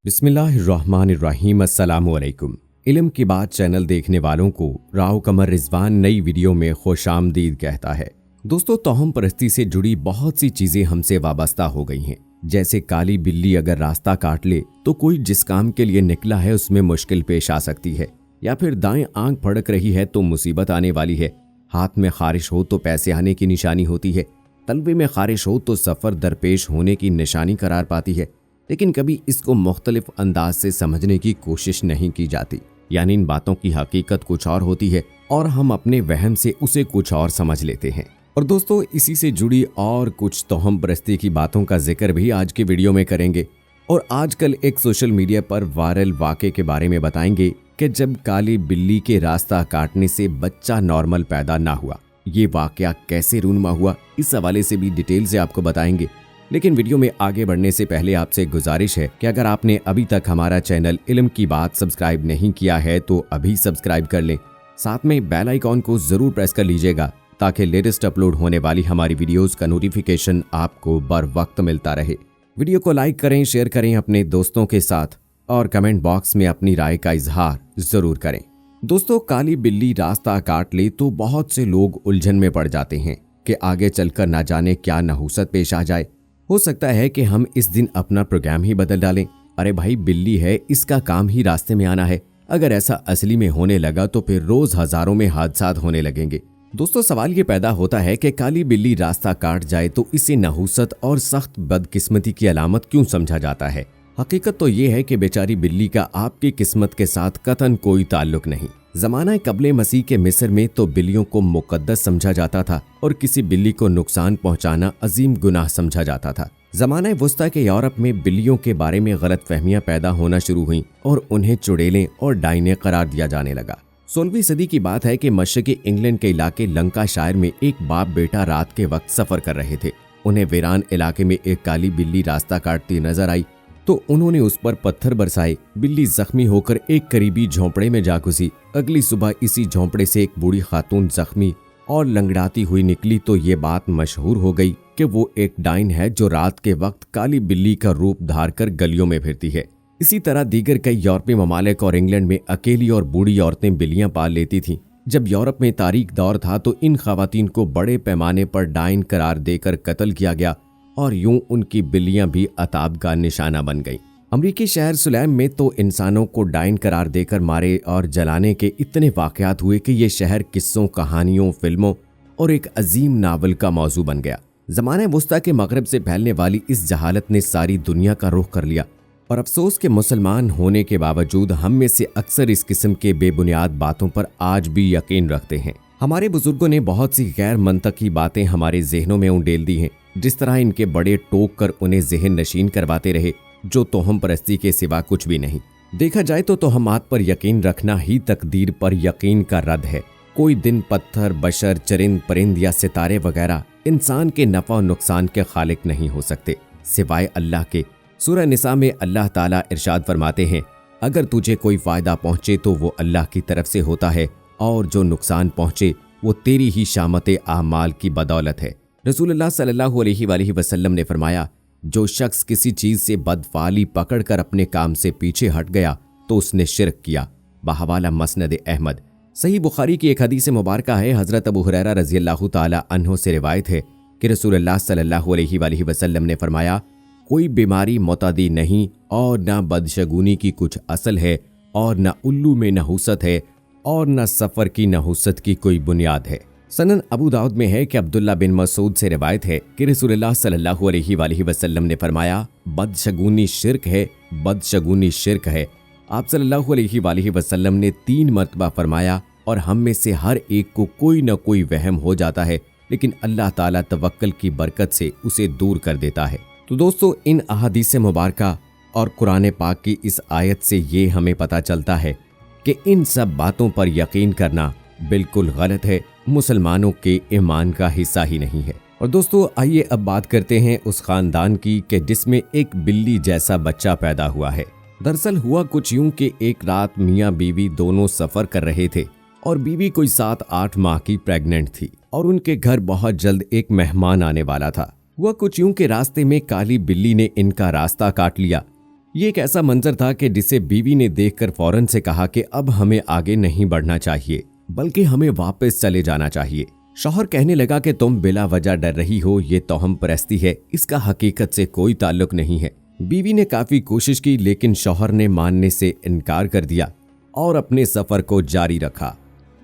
बिस्मिल्लाहिर्रहमानिर्रहीम अस्सलामुअलैकुम। इल्म की बात चैनल देखने वालों को राव कमर रिजवान नई वीडियो में खुशामदीद कहता है। दोस्तों, तोहम परस्ती से जुड़ी बहुत सी चीजें हमसे वाबस्ता हो गई हैं। जैसे काली बिल्ली अगर रास्ता काट ले तो कोई जिस काम के लिए निकला है उसमें मुश्किल पेश आ सकती है, या फिर दाएं आंख फड़क रही है तो मुसीबत आने वाली है, हाथ में खारिश हो तो पैसे आने की निशानी होती है, तलवे में खारिश हो तो सफर दरपेश होने की निशानी करार पाती है। लेकिन कभी इसको मुख्तलिफ अंदाज से समझने की कोशिश नहीं की जाती, यानी इन बातों की हकीकत कुछ और होती है और हम अपने वहम से उसे कुछ और समझ लेते हैं। और दोस्तों, इसी से जुड़ी और कुछ तोहम परस्ती की बातों का जिक्र भी आज के वीडियो में करेंगे। और आजकल एक सोशल मीडिया पर वायरल वाक़े के बारे में बताएंगे कि जब काली बिल्ली के रास्ता काटने से बच्चा नॉर्मल पैदा ना हुआ, ये वाक़या कैसे रूनुमा हुआ, इस हवाले से भी डिटेल से आपको बताएंगे। लेकिन वीडियो में आगे बढ़ने से पहले आपसे गुजारिश है कि अगर आपने अभी तक हमारा चैनल इल्म की बात सब्सक्राइब नहीं किया है तो अभी सब्सक्राइब कर लें। साथ में बेल आइकॉन को जरूर प्रेस कर लीजिएगा ताकि लेटेस्ट अपलोड होने वाली हमारी वीडियोस का नोटिफिकेशन आपको बर वक्त मिलता रहे। वीडियो को लाइक करें, शेयर करें अपने दोस्तों के साथ और कमेंट बॉक्स में अपनी राय का इजहार जरूर करें। दोस्तों, काली बिल्ली रास्ता काट ले तो बहुत से लोग उलझन में पड़ जाते हैं कि आगे चलकर ना जाने क्या नहुसत पेश आ जाए। हो सकता है कि हम इस दिन अपना प्रोग्राम ही बदल डालें। अरे भाई, बिल्ली है, इसका काम ही रास्ते में आना है। अगर ऐसा असली में होने लगा तो फिर रोज हजारों में हादसात होने लगेंगे। दोस्तों, सवाल ये पैदा होता है कि काली बिल्ली रास्ता काट जाए तो इसे नहुसत और सख्त बदकिस्मती की अलामत क्यों समझा जाता है। हकीकत तो ये है कि बेचारी बिल्ली का आपकी किस्मत के साथ कतन कोई ताल्लुक नहीं। जमाना कबले मसीह के मिस्र में तो बिल्लियों को मुकद्दस समझा जाता था और किसी बिल्ली को नुकसान पहुंचाना अजीम गुनाह समझा जाता था। जमाना वुस्ता के यूरोप में बिल्लियों के बारे में गलत फहमियां पैदा होना शुरू हुई और उन्हें चुड़ैलें और डायने करार दिया जाने लगा। 16वीं सदी की बात है कि मशरकी इंग्लैंड के इलाके लंकाशायर में एक बाप बेटा रात के वक्त सफर कर रहे थे। उन्हें वीरान इलाके में एक काली बिल्ली रास्ता काटती नजर आई तो उन्होंने उस पर पत्थर बरसाए। बिल्ली जख्मी होकर एक करीबी झोंपड़े में जा घुसी। अगली सुबह इसी झोंपड़े से एक बूढ़ी खातून जख्मी और लंगड़ाती हुई निकली तो ये बात मशहूर हो गई कि वो एक डाइन है जो रात के वक्त काली बिल्ली का रूप धार कर गलियों में फिरती है। इसी तरह दीगर कई यूरोपीय ममालिक और इंग्लैंड में अकेली और बूढ़ी औरतें बिल्लियां पाल लेती थीं। जब यूरोप में तारीख दौर था तो इन खवातीन को बड़े पैमाने पर डाइन करार देकर कत्ल किया गया और यूं उनकी बिल्लियां भी अताब का निशाना बन गईं। अमरीकी शहर सुलैम में तो इंसानों को डाइन करार देकर मारे और जलाने के इतने वाकयात हुए कि ये शहर किस्सों, कहानियों, फिल्मों और एक अजीम नावल का मौजू बन गया। ज़माने वुस्ता के मगरब से फैलने वाली इस जहालत ने सारी दुनिया का रुख कर लिया और अफसोस के मुसलमान होने के बावजूद हम में से अक्सर इस किस्म के बेबुनियाद बातों पर आज भी यकीन रखते हैं। हमारे बुजुर्गों ने बहुत सी गैर मंतकी बातें हमारे जहनों में उंडेल दी हैं, जिस तरह इनके बड़े टोक कर उन्हें जहन नशीन करवाते रहे, जो तोहम परस्ती के सिवा कुछ भी नहीं। देखा जाए तो तोहमात पर यकीन रखना ही तकदीर पर यकीन का रद्द है। कोई दिन पत्थर, बशर, चरिंद, परिंद या सितारे वगैरह इंसान के नफा और नुकसान के खालिक नहीं हो सकते सिवाय अल्लाह के। सूरह निसा में अल्लाह ताला इरशाद फरमाते हैं, अगर तुझे कोई फायदा पहुंचे तो वो अल्लाह की तरफ से होता है और जो नुकसान पहुंचे वो तेरी ही शामत आमाल की बदौलत है। रसूलुल्लाह सल्लल्लाहु अलैहि वसल्लम ने फरमाया, जो शख्स किसी चीज से बदफाली पकड़कर अपने काम से पीछे हट गया तो उसने शिरक किया। बहवाला मसनद अहमद। सही बुखारी की एक हदीस मुबारका है, हजरत अबू हुरैरा रज़ियल्लाहु ताला अन्हु से रिवायत है कि रसूलुल्लाह सल्लल्लाहु अलैहि वसल्लम ने फरमाया, कोई बीमारी मुतादी नहीं और ना बदशगुनी की कुछ असल है और ना उल्लू में नहुसत है और ना सफर की नहुसत की कोई बुनियाद है। सनन अबू दाऊद में है कि अब्दुल्ला बिन मसूद से रिवायत है कि रसूलुल्लाह सल्लल्लाहु अलैहि वसल्लम ने फरमाया, बदशगुनी शिर्क है, बदशगुनी शिर्क है। आप सल्लल्लाहु अलैहि वसल्लम ने 3 मरतबा फरमाया और हम में से हर एक को कोई न कोई वहम हो जाता है, लेकिन अल्लाह ताला तवक्कल की बरकत से उसे दूर कर देता है। तो दोस्तों, इन अहादीस मुबारका और कुरान पाक की इस आयत से ये हमें पता चलता है कि इन सब बातों पर यकीन करना बिल्कुल गलत है, मुसलमानों के ईमान का हिस्सा ही नहीं है। और दोस्तों, आइए अब बात करते हैं उस खानदान की कि जिसमें एक बिल्ली जैसा बच्चा पैदा हुआ है। दरअसल हुआ कुछ यूं कि एक रात मियाँ बीवी दोनों सफर कर रहे थे और बीवी कोई 7-8 माह की प्रेग्नेंट थी और उनके घर बहुत जल्द एक मेहमान आने वाला था। हुआ कुछ यूं कि रास्ते में काली बिल्ली ने इनका रास्ता काट लिया ये एक ऐसा मंजर था कि जिसे बीवी ने देखकर फौरन से कहा कि अब हमें आगे नहीं बढ़ना चाहिए, बल्कि हमें वापस चले जाना चाहिए। शौहर कहने लगा कि तुम बिला वजह डर रही हो, ये तोहम परस्ती है, इसका हकीकत से कोई ताल्लुक नहीं है। बीवी ने काफी कोशिश की, लेकिन शौहर ने मानने से इनकार कर दिया और अपने सफर को जारी रखा।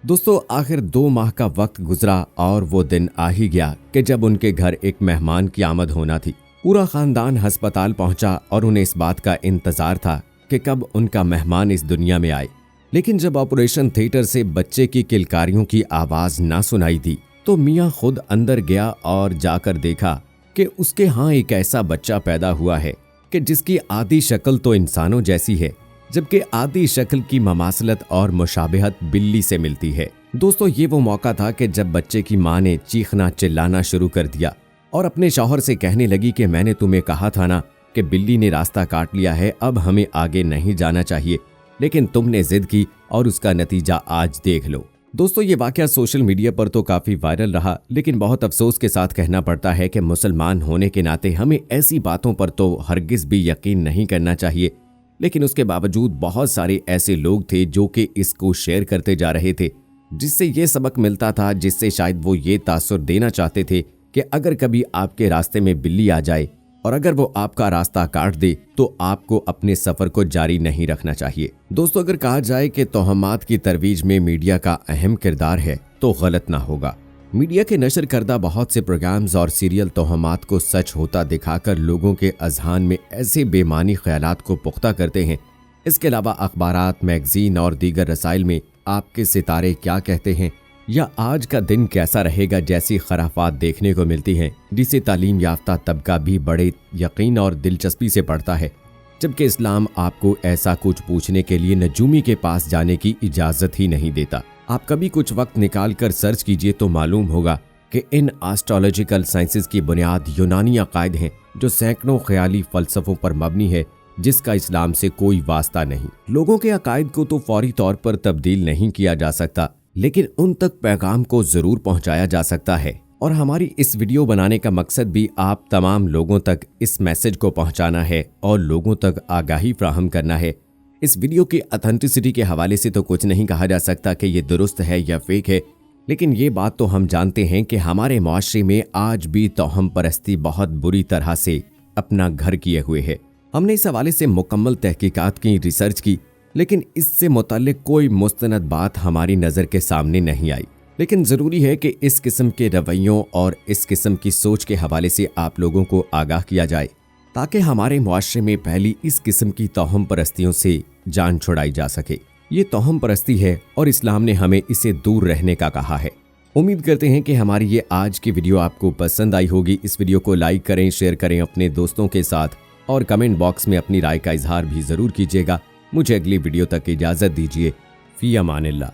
दोस्तों, आखिर 2 माह का वक्त गुजरा और वो दिन आ ही गया कि जब उनके घर एक मेहमान की आमद होना थी। पूरा खानदान अस्पताल पहुंचा और उन्हें इस बात का इंतजार था कि कब उनका मेहमान इस दुनिया में आए। लेकिन जब ऑपरेशन थिएटर से बच्चे की किलकारियों की आवाज ना सुनाई दी तो मियां खुद अंदर गया और जाकर देखा कि उसके यहाँ एक ऐसा बच्चा पैदा हुआ है कि जिसकी आधी शक्ल तो इंसानों जैसी है, जबकि आधी शक्ल की ममासलत और मुशाबिहत बिल्ली से मिलती है। दोस्तों, ये वो मौका था कि जब बच्चे की मां ने चीखना चिल्लाना शुरू कर दिया और अपने शौहर से कहने लगी कि मैंने तुम्हें कहा था ना कि बिल्ली ने रास्ता काट लिया है, अब हमें आगे नहीं जाना चाहिए, लेकिन तुमने जिद की और उसका नतीजा आज देख लो। दोस्तों, ये वाकया सोशल मीडिया पर तो काफी वायरल रहा, लेकिन बहुत अफसोस के साथ कहना पड़ता है कि मुसलमान होने के नाते हमें ऐसी बातों पर तो हरगिज भी यकीन नहीं करना चाहिए। लेकिन उसके बावजूद बहुत सारे ऐसे लोग थे जो कि इसको शेयर करते जा रहे थे, जिससे ये सबक मिलता था, जिससे शायद वो ये तासुर देना चाहते थे कि अगर कभी आपके रास्ते में बिल्ली आ जाए और अगर वो आपका रास्ता काट दे तो आपको अपने सफर को जारी नहीं रखना चाहिए। दोस्तों, अगर कहा जाए कि तोहमात की तरवीज में मीडिया का अहम किरदार है तो गलत ना होगा। मीडिया के नशर करदा बहुत से प्रोग्राम्स और सीरियल तोहमात को सच होता दिखाकर लोगों के अजहान में ऐसे बेमानी ख्यालात को पुख्ता करते हैं। इसके अलावा अखबारात, मैगजीन और दीगर रसाइल में आपके सितारे क्या कहते हैं या आज का दिन कैसा रहेगा जैसी खराफात देखने को मिलती हैं, जिसे तालीम याफ्ता तबका भी बड़े यकीन और दिलचस्पी से पढ़ता है, जबकि इस्लाम आपको ऐसा कुछ पूछने के लिए नजूमी के पास जाने की इजाज़त ही नहीं देता। आप कभी कुछ वक्त निकाल कर सर्च कीजिए तो मालूम होगा कि इन एस्ट्रोलॉजिकल साइंसेस की बुनियाद यूनानी अकायद हैं जो सैकड़ों ख्याली फलसफों पर मबनी है, जिसका इस्लाम से कोई वास्ता नहीं। लोगों के अकायद को तो फौरी तौर पर तब्दील नहीं किया जा सकता, लेकिन उन तक पैगाम को जरूर पहुंचाया जा सकता है। और हमारी इस वीडियो बनाने का मकसद भी आप तमाम लोगों तक इस मैसेज को पहुंचाना है और लोगों तक आगाही फ्राहम करना है। इस वीडियो की ऑथेंटिसिटी के हवाले से तो कुछ नहीं कहा जा सकता कि ये दुरुस्त है या फेक है, लेकिन ये बात तो हम जानते हैं कि हमारे मुआशरे में आज भी तोहम परस्ती बहुत बुरी तरह से अपना घर किए हुए है। हमने इस हवाले से मुकम्मल तहकीकात की, रिसर्च की, लेकिन इससे मुताल्लिक कोई मुस्तनद बात हमारी नज़र के सामने नहीं आई। लेकिन ज़रूरी है कि इस किस्म के रवैयों और इस किस्म की सोच के हवाले से आप लोगों को आगाह किया जाए, ताकि हमारे मुआशरे में पहली इस किस्म की तोहम परस्तियों से जान छुड़ाई जा सके। ये तोहम परस्ती है और इस्लाम ने हमें इसे दूर रहने का कहा है। उम्मीद करते हैं कि हमारी ये आज की वीडियो आपको पसंद आई होगी। इस वीडियो को लाइक करें, शेयर करें अपने दोस्तों के साथ और कमेंट बॉक्स में अपनी राय का इजहार भी ज़रूर कीजिएगा। मुझे अगली वीडियो तक इजाज़त दीजिए। फ़ी अमानिल्लाह।